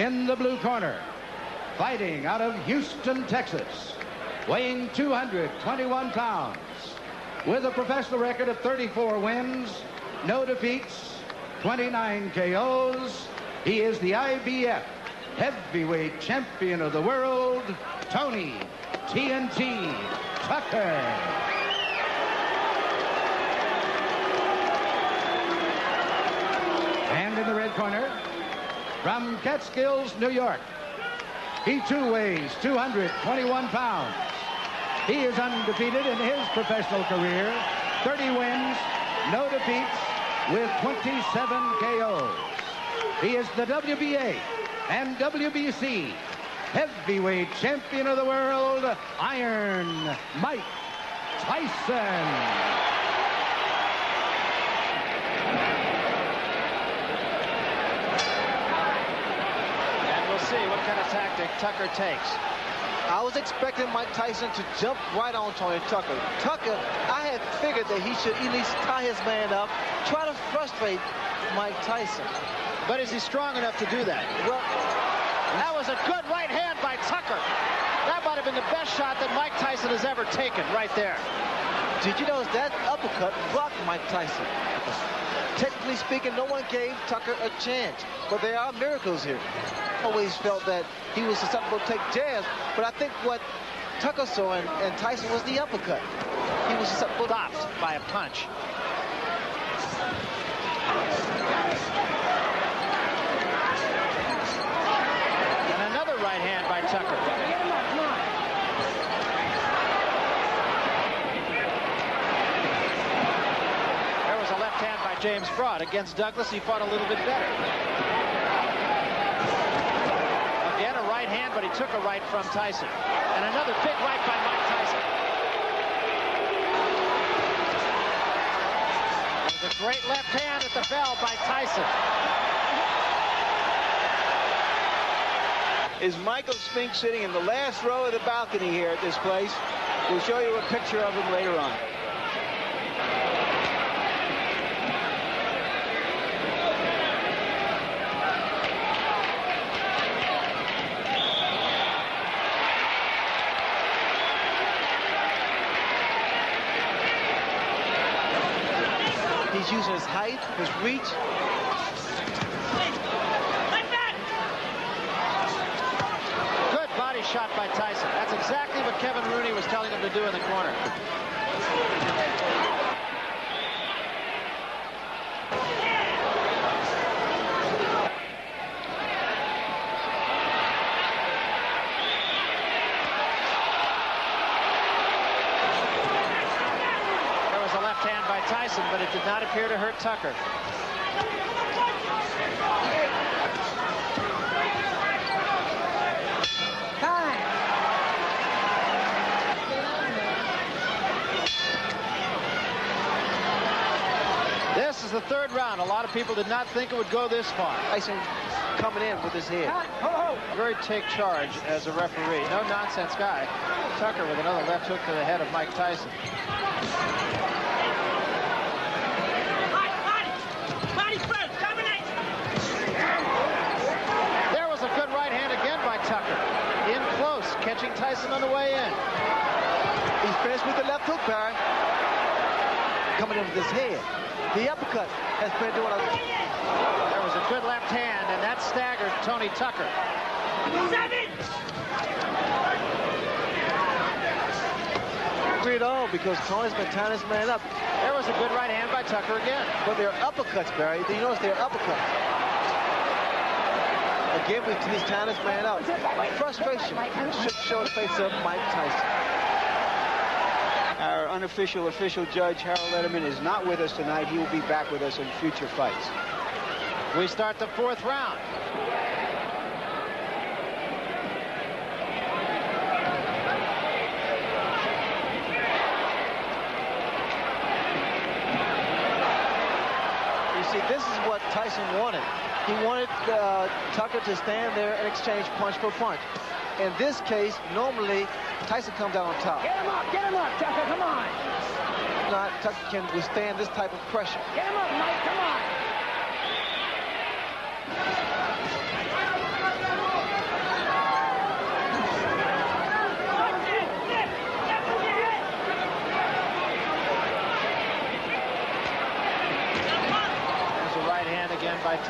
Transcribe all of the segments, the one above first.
In the blue corner, fighting out of Houston, Texas, weighing 221 pounds, with a professional record of 34 wins, no defeats, 29 KOs, he is the IBF heavyweight champion of the world, Tony TNT Tucker. And in the red corner, from Catskills, New York, he too weighs 221 pounds. He is undefeated in his professional career, 30 wins, no defeats, with 27 KOs. He is the WBA and WBC heavyweight champion of the world, Iron Mike Tyson. See what kind of tactic Tucker takes. I was expecting Mike Tyson to jump right on Tony Tucker. Tucker, I had figured that he should at least tie his man up, try to frustrate Mike Tyson. But is he strong enough to do that? Well, that was a good right hand by Tucker. That might have been the best shot that Mike Tyson has ever taken right there. Did you notice that uppercut rocked Mike Tyson? Technically speaking, no one gave Tucker a chance, but there are miracles here. Always felt that he was susceptible to take jabs, but I think what Tucker saw and Tyson was the uppercut. He was susceptible. Stopped by a punch. And another right hand by Tucker. There was a left hand by James Broad. Against Douglas, he fought a little bit better. Again, a right hand, but he took a right from Tyson. And another big right by Mike Tyson. There's a great left hand at the bell by Tyson. Is Michael Spink sitting in the last row of the balcony here at this place? We'll show you a picture of him later on. He's using his height, his reach. Good body shot by Tyson. That's exactly what Kevin Rooney was telling him to do in the corner. Hand by Tyson, but it did not appear to hurt Tucker. Time. This is the third round. A lot of people did not think it would go this far. Tyson coming in with his head. Very take charge as a referee. No nonsense guy. Tucker with another left hook to the head of Mike Tyson. Tucker in close, catching Tyson on the way in. He's finished with the left hook, Barry. Coming in with his head. The uppercut has been doing a... There was a good left hand, and that staggered Tony Tucker. Agree at all, because Tony's been tying this man up. There was a good right hand by Tucker again. But they're uppercuts, Barry. You notice they're uppercuts. Again, he's tying this man up. Frustration should show the face of Mike Tyson. Our unofficial official judge, Harold Letterman, is not with us tonight. He will be back with us in future fights. We start the fourth round. You see, this is what Tyson wanted. He wanted Tucker to stand there and exchange punch for punch. In this case, normally, Tyson comes out on top. Get him up, Tucker, come on. Not Tucker can withstand this type of pressure. Get him up, Mike, come on.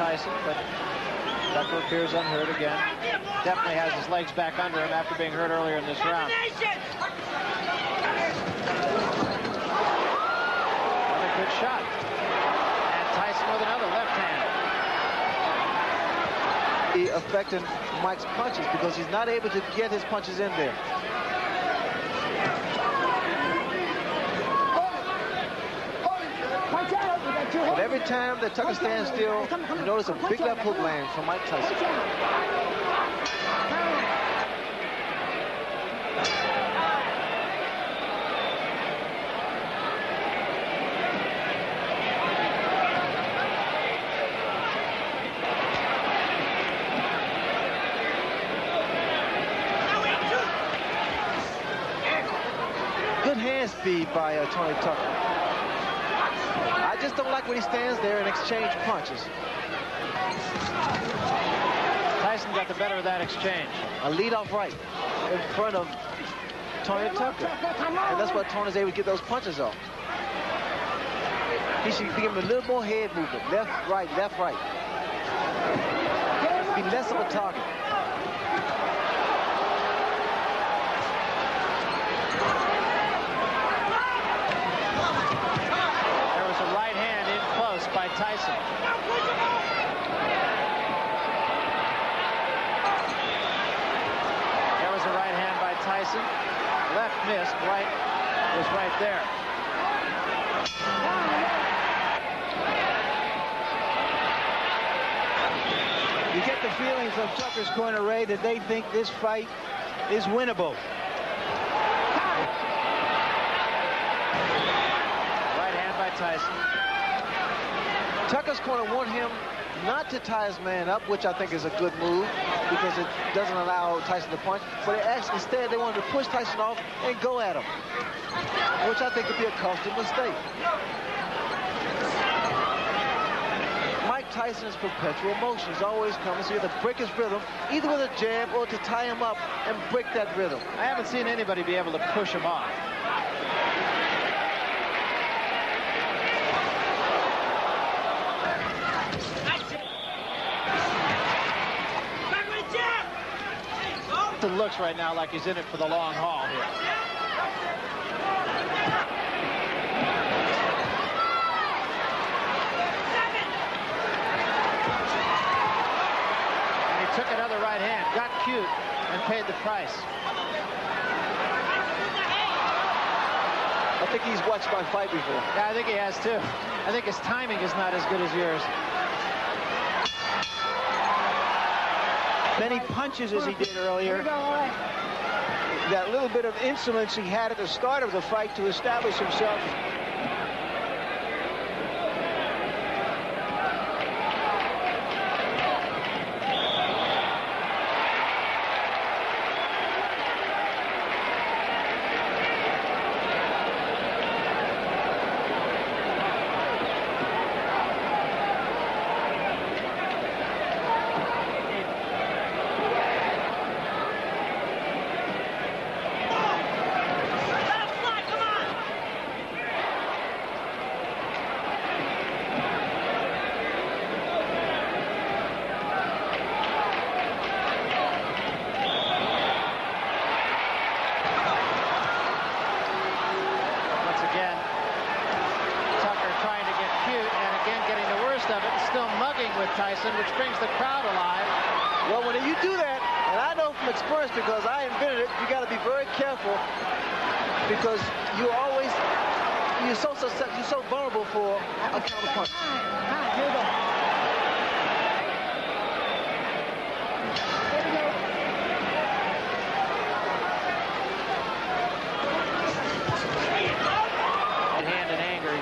Tyson, but Tucker appears unhurt again. Definitely has his legs back under him after being hurt earlier in this round. Another good shot. And Tyson with another left hand. Affecting Mike's punches because he's not able to get his punches in there. But every time that Tucker stands still, you notice a big left hook land from Mike Tyson. Good hand speed by Tony Tucker. I just don't like when he stands there and exchange punches. Tyson got the better of that exchange. A lead-off right in front of Tony Tucker. And that's why Tony's able to get those punches off. He should give him a little more head movement. Left, right, left, right. Be less of a target. By Tyson. There was a right hand by Tyson. Left missed, right was right there. You get the feeling from Tucker's corner, Ray, that they think this fight is winnable. Right hand by Tyson. Tucker's corner want him not to tie his man up, which I think is a good move because it doesn't allow Tyson to punch. But instead, they wanted to push Tyson off and go at him, which I think could be a costly mistake. Mike Tyson's perpetual motion is always coming, so you have to break his rhythm, either with a jab or to tie him up and break that rhythm. I haven't seen anybody be able to push him off. It looks right now like he's in it for the long haul here. And he took another right hand, got cute, and paid the price. I think he's watched my fight before. Yeah, I think he has too. I think his timing is not as good as yours. Many punches as he did earlier. That little bit of insolence he had at the start of the fight to establish himself. Tyson, which brings the crowd alive. Well, when you do that, and I know from experience because I invented it, you got to be very careful because you're so vulnerable for a counter punch. Right hand and angry.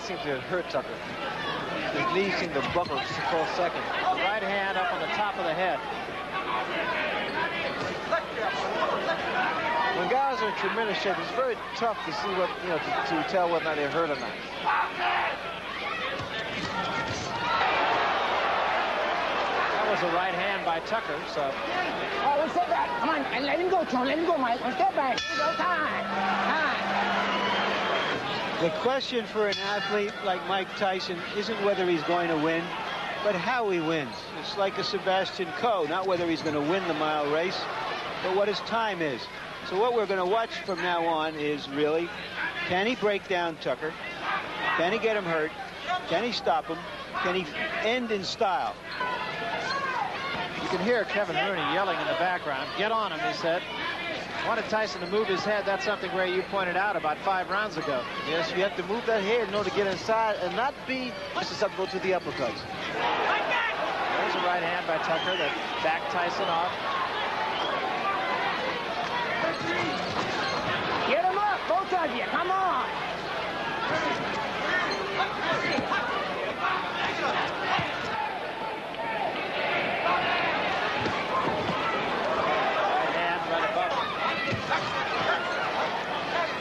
Seems to hurt Tucker. His knees seem to buckle just for a second. Right hand up on the top of the head. When guys are in tremendous shape, it's very tough to see what, to tell whether or not they're hurt or not. That was a right hand by Tucker, so. Oh, one step back. Come on, and let him go, John. Let him go, Mike. One step back. Here you go. Time. The question for an athlete like Mike Tyson isn't whether he's going to win, but how he wins. It's like a Sebastian Coe, not whether he's going to win the mile race, but what his time is. So what we're going to watch from now on is really, can he break down Tucker? Can he get him hurt? Can he stop him? Can he end in style? You can hear Kevin Rooney yelling in the background. Get on him, he said. Wanted Tyson to move his head. That's something, Ray, you pointed out about 5 rounds ago. Yes, you have to move that head in order to get inside and not be susceptible to the uppercuts. There's a right hand by Tucker that backed Tyson off. Get him up, both of you. Come on. Right hand right above him.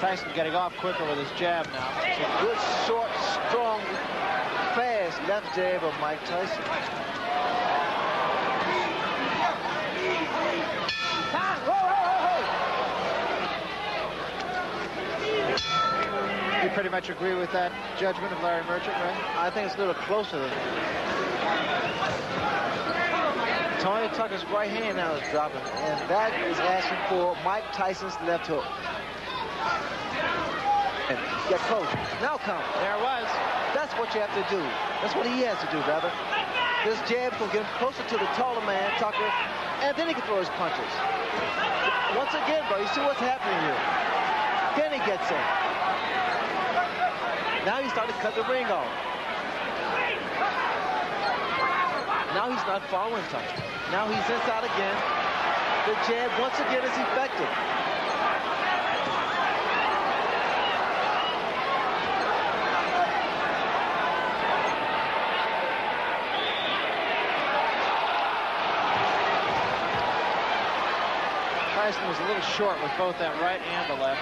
Tyson getting off quicker with his jab now. It's a good, short, strong, fast left jab of Mike Tyson. Time. Whoa, whoa, whoa, You pretty much agree with that judgment of Larry Merchant, right? I think it's a little closer. Tony Tucker's right hand now is dropping, and that is asking for Mike Tyson's left hook. And get close. Now come. There it was. That's what you have to do. That's what he has to do, rather. This jab will get him closer to the taller man, Tucker, and then he can throw his punches. Once again, bro, you see what's happening here. Then he gets in. Now he's starting to cut the ring off. Now he's not following Tucker. Now he's inside again. The jab, once again, is effective. Tyson was a little short with both that right and the left.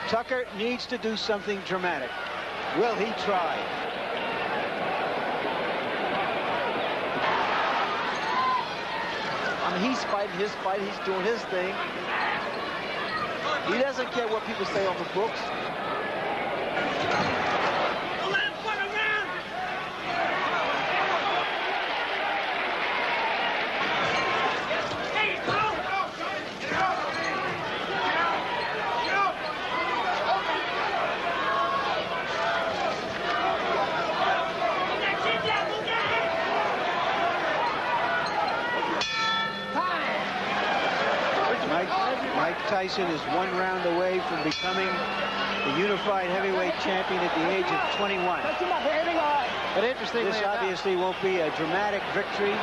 Tucker needs to do something dramatic. Will he try? I mean, he's fighting his fight. He's doing his thing. He doesn't care what people say on the books. Mike Tyson is 1 round away from becoming the unified heavyweight champion at the age of 21. But interestingly, This obviously won't be a dramatic victory.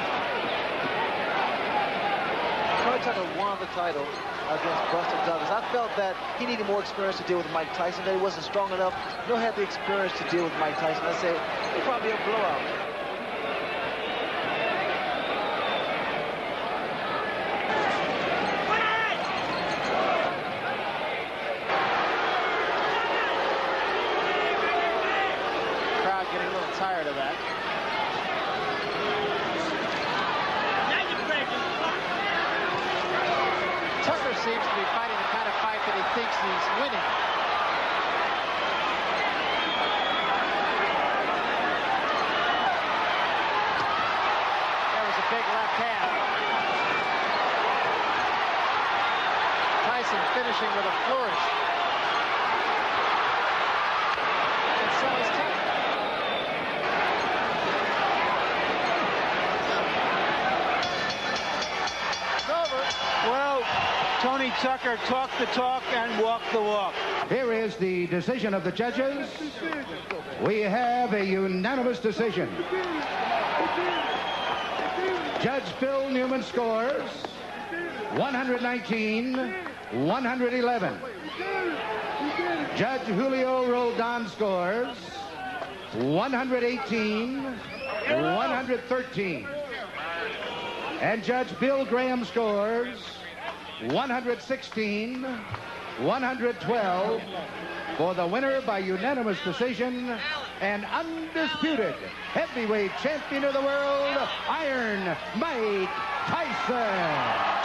Tony Tucker won the title against Buster Douglas. I felt that he needed more experience to deal with Mike Tyson, that he wasn't strong enough, nor had the experience to deal with Mike Tyson. I said, it'll probably be a blowout. getting a little tired of that. Tucker seems to be fighting the kind of fight that he thinks he's winning. There was a big left hand. Tyson finishing with a flourish. And so is Tucker. Well, Tony Tucker talked the talk and walked the walk. Here is the decision of the judges. We have a unanimous decision. Judge Phil Newman scores 119-111. Judge Julio Roldan scores 118, 113. And Judge Bill Graham scores 116, 112 for the winner by unanimous decision and undisputed heavyweight champion of the world, Iron Mike Tyson.